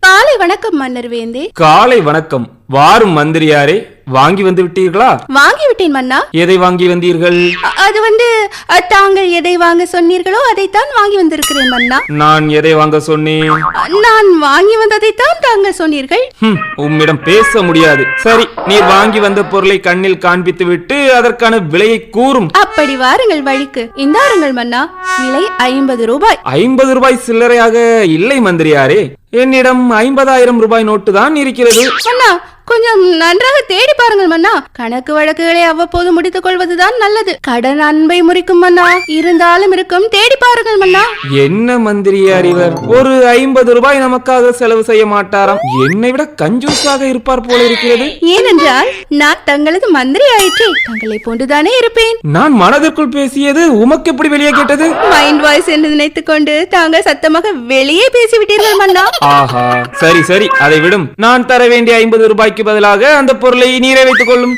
காலை வணக்கம் மன்னர் வேந்தே. காலை வணக்கம். வாரும் மந்திரியாரே, வாங்கி வந்து விட்டீர்களா? வாங்கி விட்டேன் மன்னா. எதை வாங்கி வந்தீர்கள்? அது தாங்கள் எதை வாங்க சொன்னீர்களோ அதைத்தான் வாங்கி வந்திருக்கிறேன் மன்னா. நான் எதை வாங்க சொன்னேன்? நான் வாங்கி வந்ததைத்தான் தாங்கள் சொன்னீர்கள். உம்மிடம் பேச முடியாது. சரி, நீர் வாங்கி வந்த பொருளை கண்ணில் காண்பித்து விட்டு அதற்கான விலையை கூறும். அப்படி வாருங்கள் வழிக்கு. இந்தாருங்கள் மன்னா, விலை 50 ரூபாய். 50 ரூபாய் சில்லறையாக இல்லை மந்திரியாரே, என்னிடம் 50,000 ரூபாய் நோட்டு தான் இருக்கிறது. மன்னா, கொஞ்சம் நன்றாக தேடி பாருங்கள் மன்னா. கணக்கு வழக்குகளை அவ்வப்போது முடித்துக் கொள்வதுதான் நல்லது. கடன் அன்பை முறிக்கும் மன்னா. இருந்தாலும் இருக்கும், தேடி பாருங்கள் மன்னா. என்ன மந்திரியார் இவர்? ஒரு 50 ரூபாய் நமக்காக செலவு செய்ய மாட்டாராம். என்னை விட கஞ்சூசாக இருப்பார் போல இருக்கிறது. ஏனென்றால் நான் தங்களது மந்திரி ஆயிற்றே, தங்களை போன்றுதானே இருப்பேன். நான் மனதிற்குள் பேசியது உமக்கு எப்படி வெளியே கேட்டது? மைண்ட் வாய்ஸ் என்று நினைத்துக் கொண்டு தாங்கள் சத்தமாக வெளியே பேசிவிட்டீர்கள் மன்னா. ஆஹா, சரி சரி, அதை விடும். நான் தர வேண்டிய 50 ரூபாய்க்கு பதிலாக அந்த பொருளை நீரே வைத்துக் கொள்ளும்.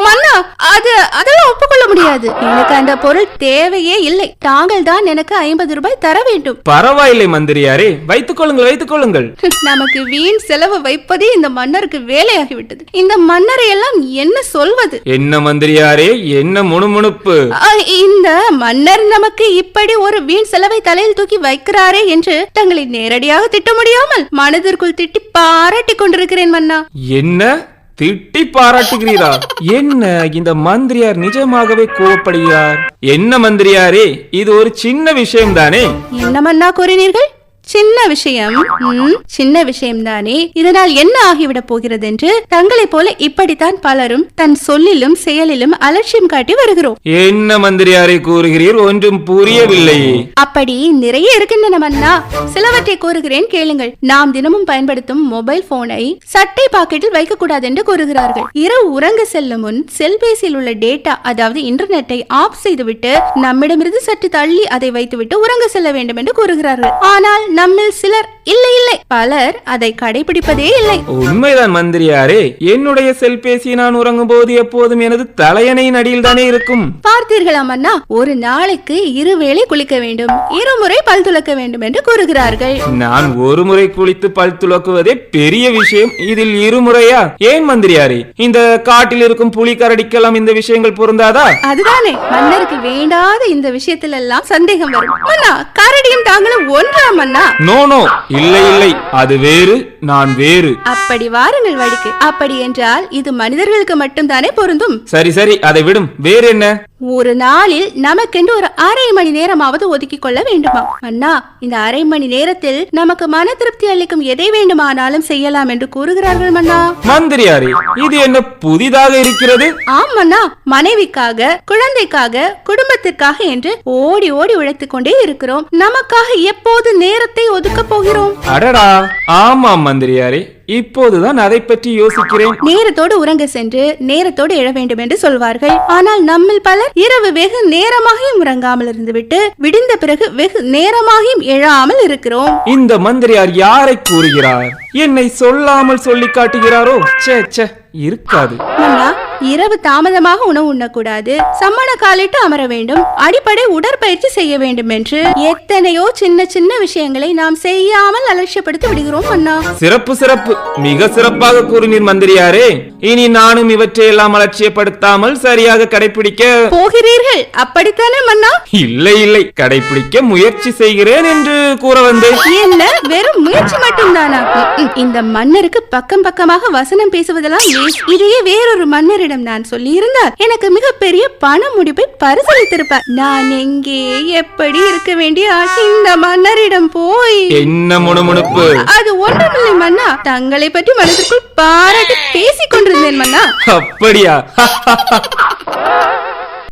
மன்னா, அதெல்லாம் ஒப்புக்கொள்ள முடியாது. எனக்கு அந்த பொருள் தேவையே இல்லை. தாங்கள் தான் எனக்கு 50 ரூபாய் தர வேண்டும். பரவாயில்லை மந்திரியாரே, வைத்துக் கொள்ளுங்கள், வைத்துக் கொள்ளுங்கள். நமக்கு வீண் செலவு வைப்பதே இந்த மன்னருக்கு வேலையாகிவிட்டது. இந்த மன்னரை எல்லாம் என்ன சொல்வது? என்ன மந்திரியாரே, என்ன முணுமுணுப்பு? இந்த மன்னர் நமக்கு இப்படி ஒரு வீண் செலவை தலையில் தூக்கி வைக்கிறாரே என்று தங்களை நேரடியாக திட்ட முடியாமல் மனதிற்குள் திட்டி பாராட்டி கொண்டிருக்கிறேன் மன்னா. என்ன திட்டி பாராட்டுகிறீரா? என்ன இந்த மந்திரியார் நிஜமாகவே கோவப்படுகிறார்? என்ன மந்திரியாரே, இது ஒரு சின்ன விஷயம் தானே? என்ன மன்னா கூறினீர்கள்? சின்ன விஷயம்? சின்ன விஷயம் தானே. இதனால் என்ன ஆகிவிட போகிறது என்று தங்களை போல இப்படித்தான் பலரும் தன் சொல்லிலும் செயலிலும் அலட்சியம் காட்டி வருகிறோம். என்ன மந்திரியாரை கூறுகிறீர்? ஒன்றும் புரியவில்லை. அப்படி நிறைய இருக்கின்றன மன்னா. சிலவற்றை கூறுகிறேன், கேளுங்கள். நாம் தினமும் பயன்படுத்தும் மொபைல் போனை சட்டை பாக்கெட்டில் வைக்க கூடாது என்று கூறுகிறார்கள். இரவு உறங்க செல்லும் முன் செல்பேசியில் உள்ள டேட்டா, அதாவது இன்டர்நெட்டை ஆஃப் செய்துவிட்டு நம்மிடமிருந்து சற்று தள்ளி அதை வைத்துவிட்டு உறங்க செல்ல வேண்டும் என்று கூறுகிறார்கள். ஆனால் நம்மில் சிலர் இல்லை பலர் அதை கடைபிடிப்பதே இல்லை. உண்மைதான் மந்திரியாரே, என்னுடைய செல்பேசி நான் உறங்கும் போது எப்போதும் எனது தலையணையின் அடியில் தானே இருக்கும். பார்த்தீர்களா மன்னா, ஒரு நாளைக்கு 2 வேளை குளிக்க வேண்டும், 2 முறை பல் துலக்க வேண்டும் என்று கூறுகிறார்கள். நான் ஒரு முறை குளித்து பல் துலக்குவதே பெரிய விஷயம், இதில் 2 முறையா? ஏன் மந்திரியாரே, இந்த காட்டில் இருக்கும் புலி கரடிக்கெல்லாம் இந்த விஷயங்கள் பொருந்தாதா? அதுதானே மன்னருக்கு வேண்டாத இந்த விஷயத்தில் எல்லாம் சந்தேகம் வரும். மன்னா, கரடியும் தாங்களும் ஒன்றா மன்னா? நோ நோ, இல்லை இல்லை, அது வேறு, நான் வேறு. அப்படி வாருங்கள் வழிக்கு. அப்படி என்றால் இது மனிதர்களுக்கு மட்டும் தானே பொருந்தும். சரி சரி, அதை விடும். வேறு என்ன? ஒரு நாளில் நமக்கென்று ஒரு 1/2 மணி நேரமாவது ஒதுக்கிக் கொள்ள வேண்டுமா அண்ணா? இந்த 1/2 மணி நேரத்தில் நமக்கு மன திருப்தி அளிக்கும் எதை வேண்டுமானாலும் செய்யலாம் என்று கூறுகிறார்கள் மன்னா. மந்திரியாரே, இது என்ன புதிதாக இருக்கிறது? ஆம் மன்னா, மனைவிக்காக, குழந்தைக்காக, குடும்பத்திற்காக என்று ஓடி ஓடி உழைத்துக் கொண்டே இருக்கிறோம். நமக்காக எப்போது நேரத்தை ஒதுக்க போகிறோம்? அடடா, ஆமாம் மந்திரியாரே, இப்போதுதான் அதை பற்றி யோசிக்கிறேன். நேரத்தோடு உறங்க சென்று நேரத்தோடு எழ வேண்டும் என்று சொல்வார்கள். ஆனால் நம்மில் பலர் இரவு வெகு நேரமாகியும் உறங்காமல் இருந்துவிட்டு விடிந்த பிறகு வெகு நேரமாகியும் எழாமல் இருக்கிறோம். இந்த மந்திரியார் யாரை கூறுகிறார்? என்னை சொல்லாமல் சொல்லி காட்டுகிறாரோ? சே, இருக்காது. இரவு தாமதமாக உணவு உண்ணக்கூடாது, சம்மண காலிட்டு அமர வேண்டும், அடிப்படை உடற்பயிற்சி செய்ய வேண்டும் என்று எத்தனையோ சின்ன சின்ன விஷயங்களை நாம் செய்யாமல் அலட்சியப்படுத்தி விடுகிறோம் அண்ணா. சிறப்பு சிறப்பு, மிக சிறப்பாக கூறினீர் மந்திரியாரே. இனி நானும் இவற்றையெல்லாம் அலட்சியப்படுத்தாமல் சரியாக கடைபிடிக்க போகிறீர்கள், அப்படித்தானே மன்னா? இல்லை இல்லை, கடைபிடிக்க முயற்சி செய்கிறேன் என்று கூற வந்தேன். என்ன, வெறும் முயற்சி மட்டும்தானா? இந்த மன்னருக்கு பக்கம் பக்கமாக வசனம் பேசுவதெல்லாம் இதையே வேறொரு மன்னரிடம் நான் சொல்லி இருந்தார் எனக்கு மிகப்பெரிய பண முடிப்பை பரிசளித்திருப்பார். நான் எங்கே எப்படி இருக்க வேண்டிய இந்த மன்னரிடம் போய் என்ன முணுமுணுப்பு? அது ஒன்றுமில்லை மன்னா, தங்களை பற்றி மனதிற்குள் பாராட்டி பேசிக் கொண்டிருந்தேன் மன்னா. அப்படியா?